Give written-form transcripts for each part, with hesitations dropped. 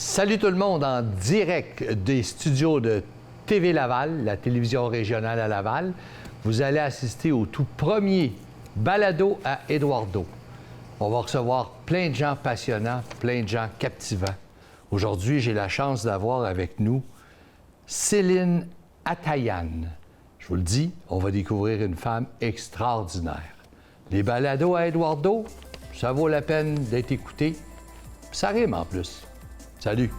Salut tout le monde en direct des studios de TV Laval, la télévision régionale à Laval. Vous allez assister au tout premier balado à Eduardo. On va recevoir plein de gens passionnants, plein de gens captivants. Aujourd'hui, j'ai la chance d'avoir avec nous Céline Atayan. Je vous le dis, on va découvrir une femme extraordinaire. Les balados à Eduardo, ça vaut la peine d'être écouté. Ça rime en plus. Salut!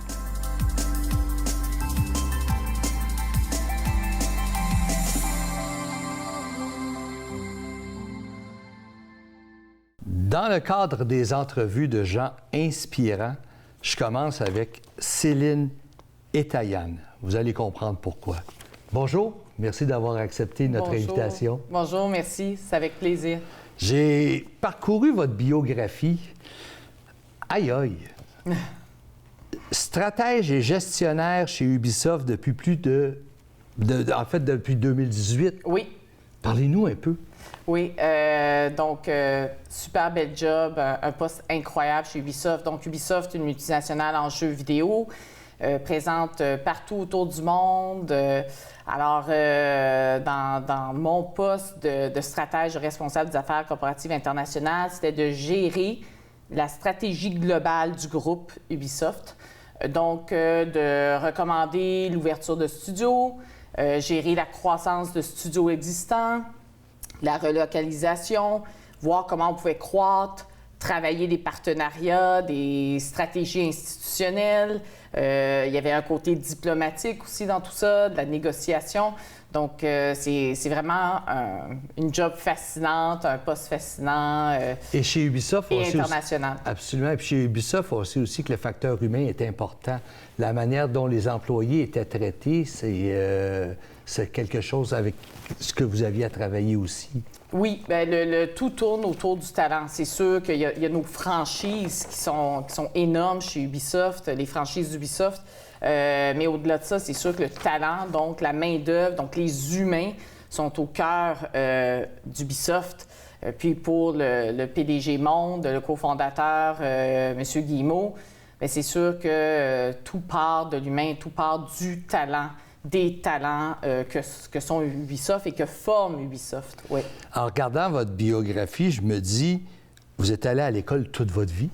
Dans le cadre des entrevues de gens inspirants, je commence avec Céline Atayan. Vous allez comprendre pourquoi. Bonjour, merci d'avoir accepté notre invitation. Bonjour, merci, c'est avec plaisir. J'ai parcouru votre biographie. Aïe aïe! Stratège et gestionnaire chez Ubisoft depuis depuis 2018. Oui. Parlez-nous un peu. Oui, super bel job, un poste incroyable chez Ubisoft. Donc, Ubisoft, une multinationale en jeux vidéo, présente partout autour du monde. Dans mon poste de stratège responsable des affaires corporatives internationales, c'était de gérer la stratégie globale du groupe Ubisoft. Donc, de recommander l'ouverture de studios, gérer la croissance de studios existants, la relocalisation, voir comment on pouvait croître, travailler des partenariats, des stratégies institutionnelles. Il y avait un côté diplomatique aussi dans tout ça, de la négociation. Donc, c'est vraiment une job fascinante, un poste fascinant. Et chez Ubisoft, et international. Absolument. Et puis chez Ubisoft, on sait aussi que le facteur humain est important. La manière dont les employés étaient traités, c'est quelque chose avec ce que vous aviez à travailler aussi. Oui, bien, tout tourne autour du talent. C'est sûr qu'il y a nos franchises qui sont énormes chez Ubisoft, les franchises d'Ubisoft. Mais au-delà de ça, c'est sûr que le talent, donc la main-d'œuvre, donc les humains sont au cœur d'Ubisoft. Puis pour le PDG Monde, le cofondateur, M. Guillemot, bien, c'est sûr que tout part de l'humain, tout part du talent, des talents que sont Ubisoft et que forme Ubisoft. Oui. En regardant votre biographie, je me dis, vous êtes allé à l'école toute votre vie.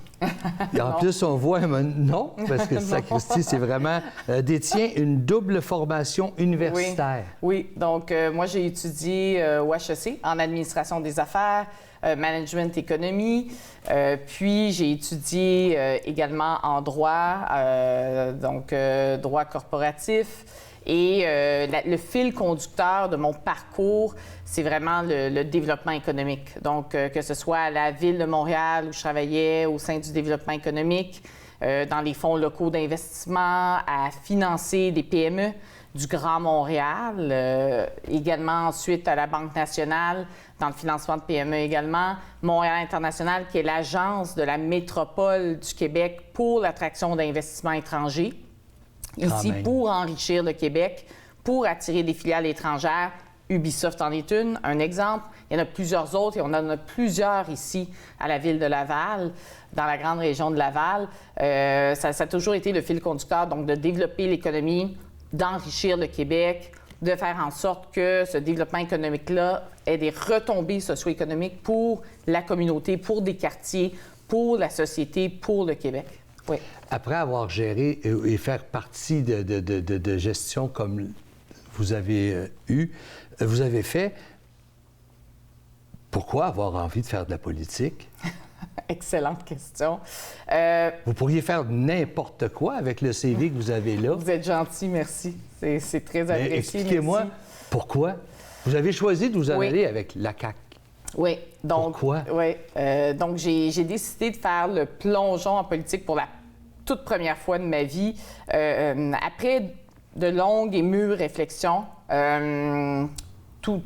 Et en plus, on voit... Non, parce que sacristie, c'est vraiment... détient une double formation universitaire. Oui. Donc, moi, j'ai étudié au HEC en administration des affaires, management économie. Puis, j'ai étudié également en droit, droit corporatif. Et le fil conducteur de mon parcours, c'est vraiment le développement économique. Donc, que ce soit à la Ville de Montréal où je travaillais au sein du développement économique, dans les fonds locaux d'investissement, à financer des PME du Grand Montréal, également ensuite à la Banque nationale, dans le financement de PME également, Montréal International, qui est l'agence de la métropole du Québec pour l'attraction d'investissements étrangers. Ici, pour enrichir le Québec, pour attirer des filiales étrangères. Ubisoft en est un exemple. Il y en a plusieurs autres et on en a plusieurs ici à la ville de Laval, dans la grande région de Laval. Ça a toujours été le fil conducteur, donc de développer l'économie, d'enrichir le Québec, de faire en sorte que ce développement économique-là ait des retombées socio-économiques pour la communauté, pour des quartiers, pour la société, pour le Québec. Oui. Après avoir géré et faire partie de gestion comme vous avez fait, pourquoi avoir envie de faire de la politique? Excellente question. Vous pourriez faire n'importe quoi avec le CV que vous avez là. Vous êtes gentil, merci. C'est très apprécié. Expliquez-moi, pourquoi? Vous avez choisi de vous en aller avec la CAQ. Oui. Donc, pourquoi? Oui. Donc, j'ai décidé de faire le plongeon en politique pour la toute première fois de ma vie. Après de longues et mûres réflexions, tout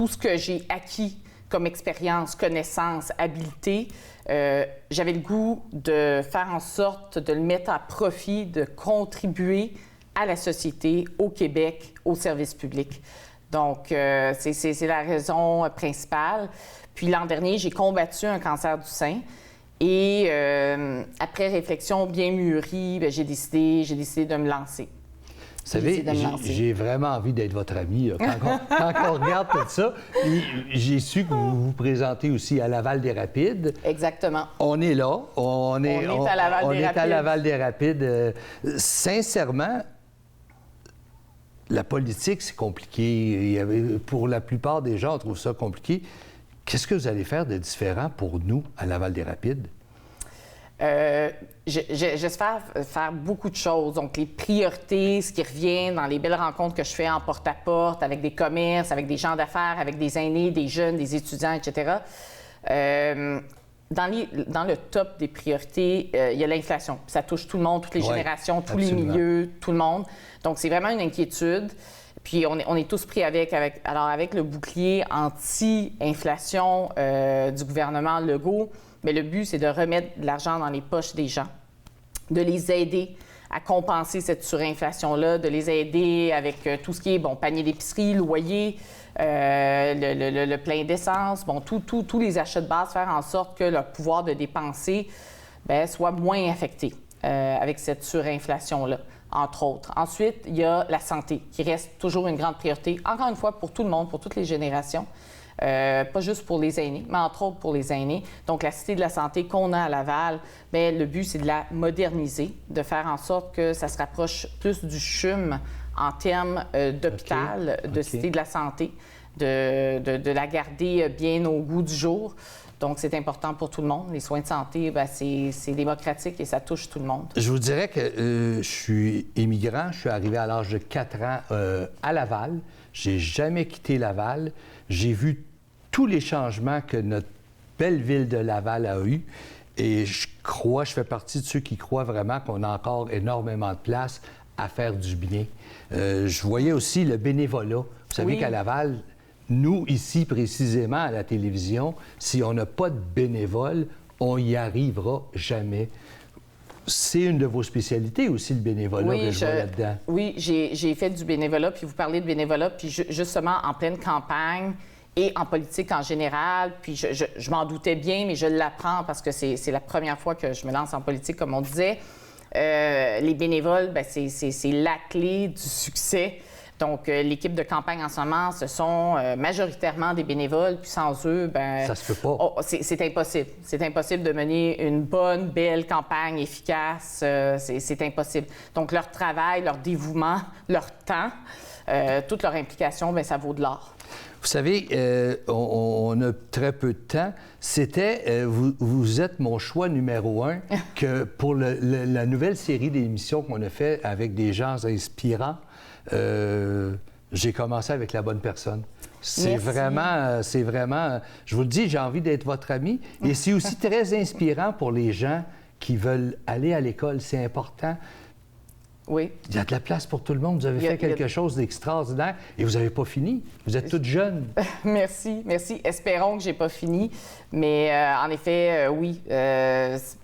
ce que j'ai acquis comme expérience, connaissance, habileté, j'avais le goût de faire en sorte de le mettre à profit, de contribuer à la société, au Québec, au service public. Donc, c'est la raison principale. Puis l'an dernier, j'ai combattu un cancer du sein Et après réflexion bien mûrie, bien, j'ai décidé de me lancer. Vous savez, j'ai vraiment envie d'être votre ami. Quand on regarde tout ça, j'ai su que vous vous présentez aussi à Laval-des-Rapides. Exactement. On est là. On est à Laval-des-Rapides. Sincèrement, la politique, c'est compliqué. Pour la plupart des gens, on trouve ça compliqué. Qu'est-ce que vous allez faire de différent pour nous à Laval-des-Rapides? J'espère faire beaucoup de choses. Donc, les priorités, ce qui revient dans les belles rencontres que je fais en porte-à-porte, avec des commerces, avec des gens d'affaires, avec des aînés, des jeunes, des étudiants, etc. Dans le top des priorités, il y a l'inflation. Ça touche tout le monde, toutes les générations, tous les milieux, tout le monde. Donc, c'est vraiment une inquiétude. Puis, on est tous pris avec le bouclier anti-inflation du gouvernement Legault. Mais le but, c'est de remettre de l'argent dans les poches des gens, de les aider à compenser cette surinflation-là, de les aider avec tout ce qui est, panier d'épicerie, loyer, le plein d'essence, tous les achats de base, faire en sorte que leur pouvoir de dépenser soit moins affecté avec cette surinflation-là, entre autres. Ensuite, il y a la santé, qui reste toujours une grande priorité, encore une fois, pour tout le monde, pour toutes les générations. Pas juste pour les aînés, mais entre autres pour les aînés. Donc, la Cité de la santé qu'on a à Laval, le but, c'est de la moderniser, de faire en sorte que ça se rapproche plus du CHUM en termes d'hôpital, de Cité de la santé, de la garder bien au goût du jour. Donc, c'est important pour tout le monde. Les soins de santé, c'est démocratique et ça touche tout le monde. Je vous dirais que je suis immigrant. Je suis arrivé à l'âge de 4 ans à Laval. J'ai jamais quitté Laval. J'ai vu tous les changements que notre belle ville de Laval a eus. Et je fais partie de ceux qui croient vraiment qu'on a encore énormément de place à faire du bien. Je voyais aussi le bénévolat. Vous savez qu'à Laval, nous, ici, précisément, à la télévision, si on n'a pas de bénévoles, on n'y arrivera jamais. C'est une de vos spécialités aussi, le bénévolat, que je vois là-dedans. Oui, j'ai fait du bénévolat, puis vous parlez de bénévolat, puis justement, en pleine campagne et en politique en général, puis je m'en doutais bien, mais je l'apprends parce que c'est la première fois que je me lance en politique, comme on disait. Les bénévoles, c'est la clé du succès. Donc, l'équipe de campagne en ce moment, ce sont majoritairement des bénévoles, puis sans eux, ça se peut pas. C'est impossible. C'est impossible de mener une bonne, belle campagne efficace. C'est impossible. Donc, leur travail, leur dévouement, leur temps, toute leur implication, ça vaut de l'or. Vous savez, on a très peu de temps. Vous êtes mon choix numéro 1 que pour la nouvelle série d'émissions qu'on a fait avec des gens inspirants. J'ai commencé avec la bonne personne. C'est vraiment, je vous le dis, j'ai envie d'être votre ami. Et c'est aussi très inspirant pour les gens qui veulent aller à l'école. C'est important. Oui. Il y a de la place pour tout le monde. Vous avez fait quelque chose d'extraordinaire et vous n'avez pas fini. Vous êtes toute jeune. Merci. Espérons que je n'ai pas fini. Mais en effet, oui.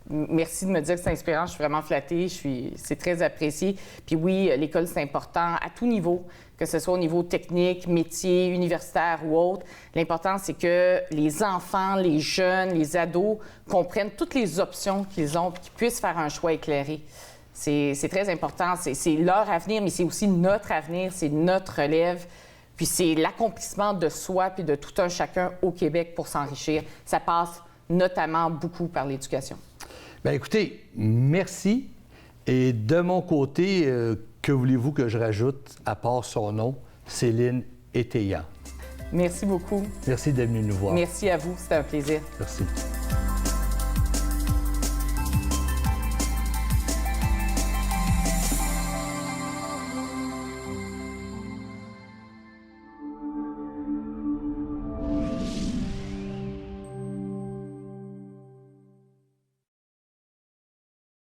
Merci de me dire que c'est inspirant. Je suis vraiment flattée. C'est très apprécié. Puis oui, l'école, c'est important à tout niveau, que ce soit au niveau technique, métier, universitaire ou autre. L'important, c'est que les enfants, les jeunes, les ados comprennent toutes les options qu'ils ont et qu'ils puissent faire un choix éclairé. C'est très important. C'est leur avenir, mais c'est aussi notre avenir, c'est notre relève. Puis c'est l'accomplissement de soi puis de tout un chacun au Québec pour s'enrichir. Ça passe notamment beaucoup par l'éducation. Bien, écoutez, merci. Et de mon côté, que voulez-vous que je rajoute à part son nom, Céline Étéan? Merci beaucoup. Merci d'être venue nous voir. Merci à vous, c'était un plaisir. Merci.